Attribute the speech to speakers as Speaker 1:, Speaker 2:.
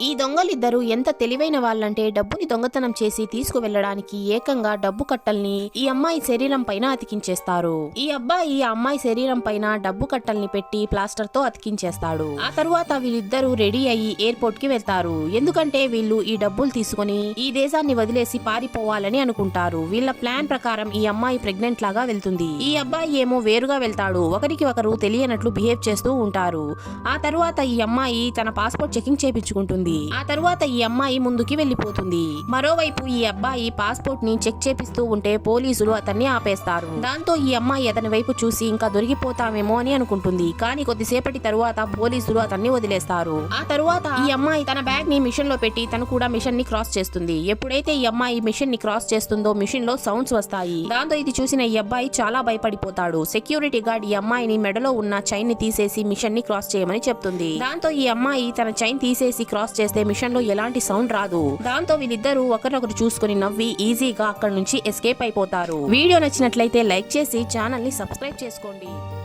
Speaker 1: ఈ దొంగలిద్దరూ ఎంత తెలివైన వాళ్ళంటే డబ్బుని దొంగతనం చేసి తీసుకువెళ్లడానికి ఏకంగా డబ్బు కట్టల్ని ఈ అమ్మాయి శరీరం పైన అతికించేస్తారు. ఈ అబ్బాయి ఆ అమ్మాయి శరీరం పైన డబ్బు కట్టల్ని పెట్టి ప్లాస్టర్ తో అతికించేస్తాడు. ఆ తరువాత వీళ్ళిద్దరూ రెడీ అయ్యి ఎయిర్పోర్ట్ కి వెళ్తారు. ఎందుకంటే వీళ్ళు ఈ డబ్బులు తీసుకుని ఈ దేశాన్ని వదిలేసి పారిపోవాలని అనుకుంటారు. వీళ్ళ ప్లాన్ ప్రకారం ఈ అమ్మాయి ప్రెగ్నెంట్ లాగా వెళ్తుంది. ఈ అబ్బాయి ఏమో వేరుగా వెళ్తాడు. ఒకరికి ఒకరు తెలియనట్లు బిహేవ్ చేస్తూ ఉంటారు. ఆ తరువాత ఈ అమ్మాయి తన పాస్పోర్ట్ చెకింగ్ చేపించుకుంటుంది. ఆ తరువాత ఈ అమ్మాయి ముందుకి వెళ్లిపోతుంది. మరోవైపు ఈ అబ్బాయి పాస్పోర్ట్ ని చెక్ చేపిస్తూ ఉంటే పోలీసులు అతన్ని ఆపేస్తారు. దాంతో ఈ అమ్మాయి అతని వైపు చూసి ఇంకా దొరికిపోతామేమో అని అనుకుంటుంది. కానీ కొద్దిసేపటి తరువాత పోలీసులు అతన్ని వదిలేస్తారు. ఆ తరువాత ఈ అమ్మాయి తన బ్యాగ్ ని మిషన్ లో పెట్టి తను కూడా మిషన్ ని క్రాస్ చేస్తుంది. ఎప్పుడైతే ఈ అమ్మాయి మిషన్ ని క్రాస్ చేస్తుందో మిషన్ లో సౌండ్స్ వస్తాయి. దాంతో ఇది చూసిన ఈ అబ్బాయి చాలా భయపడిపోతాడు. సెక్యూరిటీ గార్డ్ ఈ అమ్మాయిని మెడలో ఉన్న చైన్ ని తీసేసి మిషన్ ని క్రాస్ చేయమని చెప్తుంది. దాంతో ఈ అమ్మాయి తన చైన్ తీసేసి క్రాస్ చేస్తే మిషన్ లో ఎలాంటి సౌండ్ రాదు. దాంతో వీళ్ళిద్దరూ ఒకరినొకరు చూసుకుని నవ్వి ఈజీగా అక్కడ నుంచి ఎస్కేప్ అయిపోతారు. వీడియో నచ్చినట్లయితే లైక్ చేసి ఛానల్ ని సబ్స్క్రైబ్ చేసుకోండి.